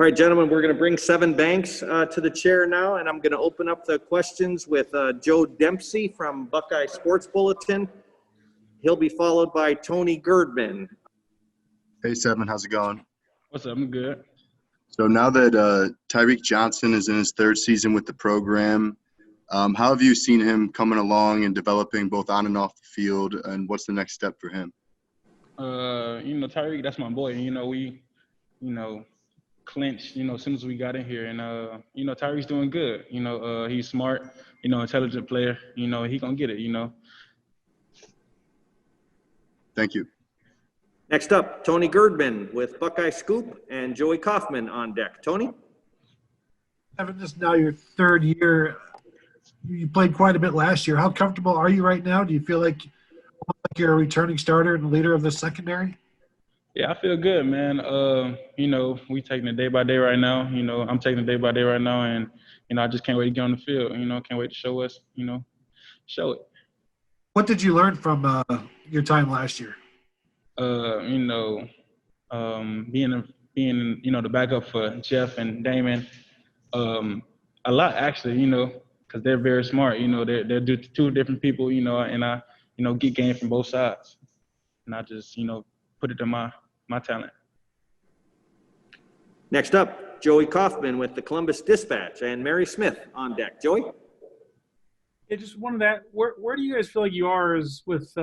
All right, gentlemen, we're going to bring Sevyn Banks to the chair now, and I'm going to open up the questions with Joe Dempsey from Buckeye Sports Bulletin. He'll be followed by Tony Girdman. Hey, Sevyn, how's it going? What's up? I'm good. So now that Tyreek Johnson is in his third season with the program, how have you seen him coming along and developing both on and off the field, and what's the next step for him? Tyreek, that's my boy. We, clinched, as soon as we got in here. And, Tyreek's doing good. He's smart, intelligent player. He gonna get it, Thank you. Next up, Tony Girdman with Buckeye Scoop and Joey Kaufman on deck. Tony? Having this now your third year, you played quite a bit last year. How comfortable are you right now? Do you feel like you're a returning starter and leader of the secondary? Yeah, I feel good, man. We taking it day by day right now. I'm taking it day by day right now, and I just can't wait to get on the field. Can't wait to show us. Show it. What did you learn from your time last year? Being the backup for Jeff and Damon, a lot actually. Because they're very smart. They're two different people. And I get game from both sides, and I just put it to my talent. Next up, Joey Kaufman with the Columbus Dispatch and Mary Smith on deck. Joey? Yeah, just wanted that. Where do you guys feel like you are with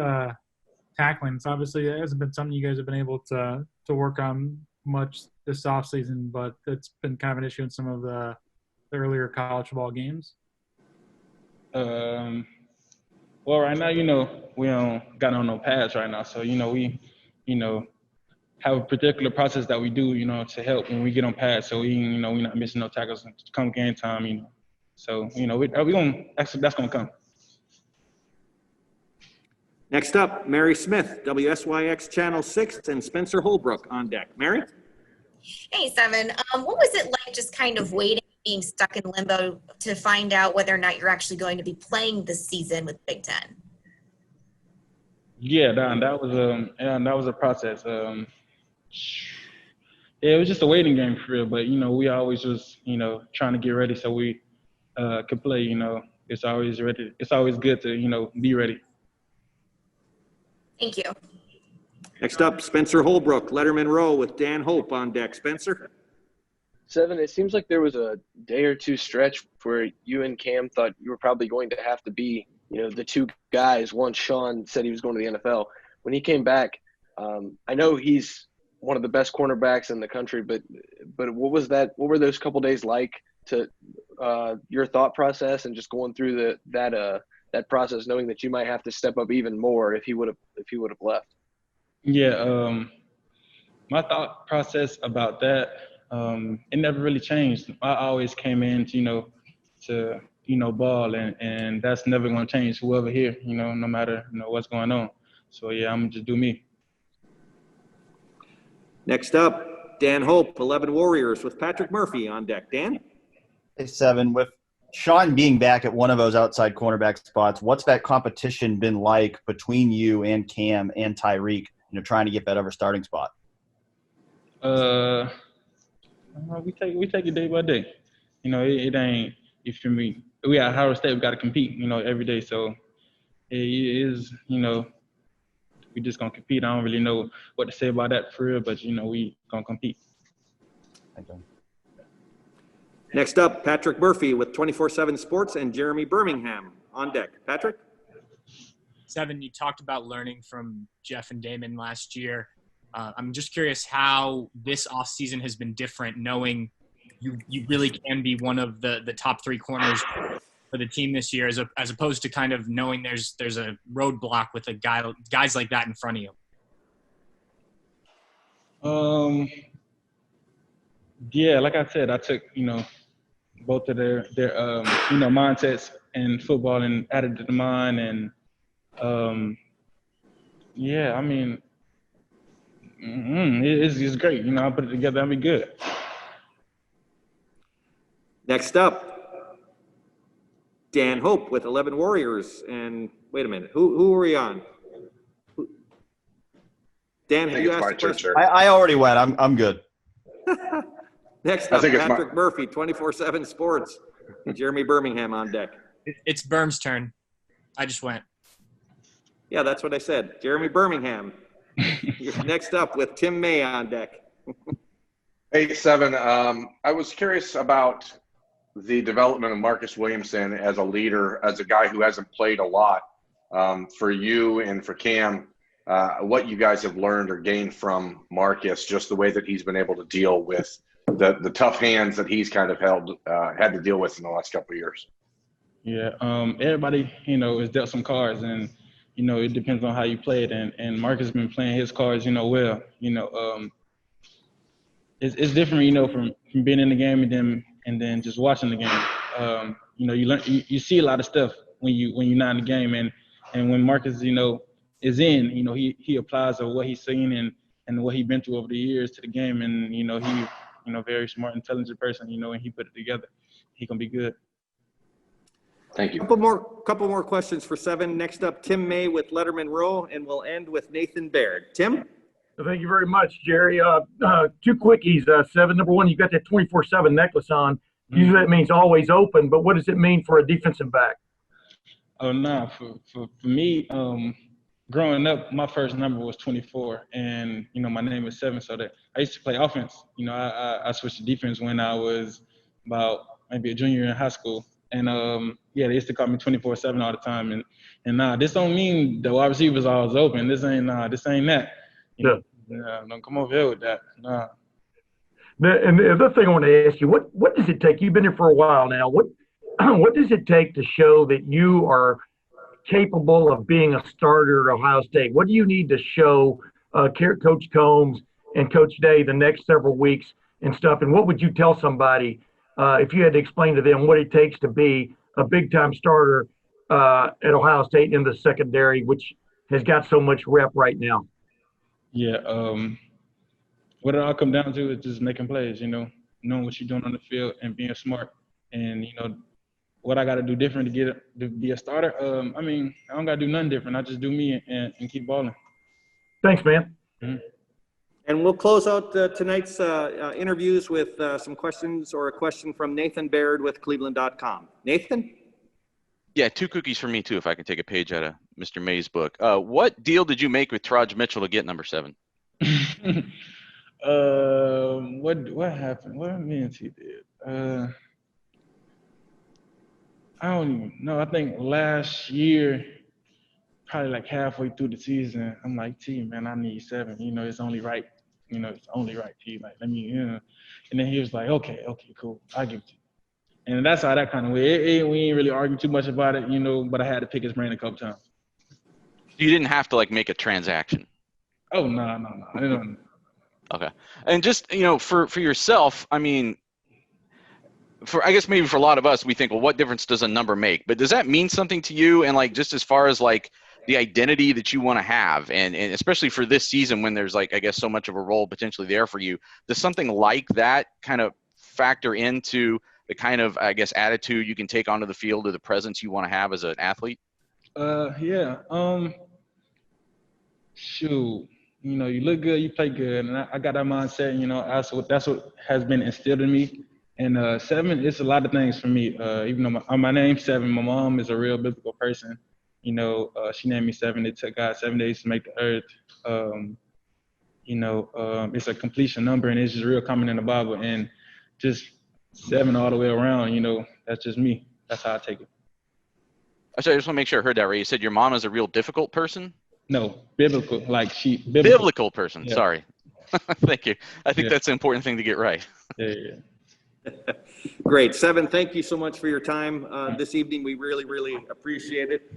tackling? It's obviously it hasn't been something you guys have been able to work on much this offseason, but it's been kind of an issue in some of the earlier college football games. Well, right now, we don't got on no pads right now, so we have a particular process that we do, to help when we get on pads, so we're not missing no tackles come game time, So we gonna that's gonna come. Next up, Mary Smith, WSYX Channel 6, and Spencer Holbrook on deck. Mary? Hey, Sevyn. What was it like just kind of waiting, being stuck in limbo to find out whether or not you're actually going to be playing this season with Big Ten? Yeah, that was a process. It was just a waiting game for real, but we always was trying to get ready so we could play. It's always ready. It's always good to be ready. Thank you. Next up, Spencer Holbrook, Letterman Row with Dan Hope on deck. Spencer? Sevyn, it seems like there was a day or two stretch where you and Cam thought you were probably going to have to be, the two guys once Sean said he was going to the NFL. When he came back, I know he's one of the best cornerbacks in the country, but what was that? What were those couple days like to your thought process and just going through that process, knowing that you might have to step up even more if he would have left? Yeah, my thought process about that, it never really changed. I always came in, to ball, and that's never going to change. Whoever here, no matter what's going on. So yeah, I'm just do me. Next up, Dan Hope, 11 Warriors with Patrick Murphy on deck. Dan? Hey, Sevyn, with Sean being back at one of those outside cornerback spots, what's that competition been like between you and Cam and Tyreek, trying to get that other starting spot? We take it day by day. It ain't, you feel me? We at Howard State, we got to compete, every day. So it is, we just going to compete. I don't really know what to say about that for real, but, we going to compete. Thank you. Next up, Patrick Murphy with 24/7 Sports and Jeremy Birmingham on deck. Patrick? Sevyn, you talked about learning from Jeff and Damon last year. I'm just curious how this offseason has been different, knowing you really can be one of the top three corners for the team this year, as opposed to kind of knowing there's a roadblock with guys like that in front of you. Yeah, like I said, I took both of their mindsets in football and added to mine, and yeah, I mean, it's great. I put it together, I'll be good. Next up, Dan Hope with 11 Warriors. And wait a minute, who are we on? Dan, have you asked a question? I already went. I'm good. Next I up, think it's Patrick Murphy, 24/7 Sports. Jeremy Birmingham on deck. It's Berm's turn. I just went. Yeah, that's what I said. Jeremy Birmingham. You're next up with Tim May on deck. Hey, Sevyn. I was curious about the development of Marcus Williamson as a leader, as a guy who hasn't played a lot. For you and for Cam, what you guys have learned or gained from Marcus, just the way that he's been able to deal with the tough hands that he's kind of had to deal with in the last couple of years. Yeah, Everybody, is dealt some cards, and it depends on how you play it. And Marcus has been playing his cards, well. It's different, from being in the game and then just watching the game. You learn, you see a lot of stuff when you're not in the game, and when Marcus, is in, he applies of what he's seen and what he's been through over the years to the game, and he's very smart, intelligent person, and he put it together. He gonna be good. Thank you. Couple more questions for Sevyn. Next up, Tim May with Letterman Row, and we'll end with Nathan Baird. Tim? Thank you very much, Jerry. Two quickies, Sevyn. Number one, you got that 24/7 necklace on. Usually that means always open, but what does it mean for a defensive back? Oh, no. For me, growing up, my first number was 24, and, my name is Sevyn, so that I used to play offense. I switched to defense when I was about maybe a junior in high school. And, they used to call me 24/7 all the time. And this don't mean the wide receivers always open. This ain't that. Don't come over here with that. Nah. And the other thing I want to ask you, what does it take? You've been here for a while now. What does it take to show that you are capable of being a starter at Ohio State? What do you need to show Coach Combs and Coach Day the next several weeks and stuff? And what would you tell somebody if you had to explain to them what it takes to be a big-time starter at Ohio State in the secondary, which has got so much rep right now? Yeah, what it all come down to is just making plays, knowing what you're doing on the field and being smart. And, what I got to do different to be a starter, I don't got to do nothing different. I just do me and keep balling. Thanks, man. Mm-hmm. And we'll close out tonight's interviews with some questions or a question from Nathan Baird with Cleveland.com. Nathan? Yeah, two cookies for me, too, if I can take a page out of Mr. May's book. What deal did you make with Teraj Mitchell to get number 7? What happened? What means he did? I don't even know. I think last year, probably like halfway through the season, I'm like, T, man, I need 7. It's only right. It's only right, T. Like, let me, And then he was like, okay, cool. I'll give it to you. And that's how that kind of went. We ain't really arguing too much about it, but I had to pick his brain a couple times. You didn't have to, make a transaction. Oh, no. I don't. Okay. And just, for yourself, I guess maybe for a lot of us, we think, well, what difference does a number make? But does that mean something to you? And, just as far as, the identity that you want to have, and especially for this season when there's, I guess, so much of a role potentially there for you, does something like that kind of factor into the kind of, I guess, attitude you can take onto the field or the presence you want to have as an athlete? Yeah. Shoot. You look good, you play good, and I got that mindset. That's what has been instilled in me. And 7, it's a lot of things for me. Even though my name's Sevyn, my mom is a real biblical person. She named me 7. It took God 7 days to make the earth. It's a completion number, and it's just real common in the Bible. And just 7 all the way around, that's just me. That's how I take it. Sorry, I just want to make sure I heard that right. You said your mom is a real difficult person? No, biblical, biblical person. Yeah. Sorry. Thank you. I think that's an important thing to get right. Yeah. Great. Sevyn, thank you so much for your time this evening. We really, really appreciate it.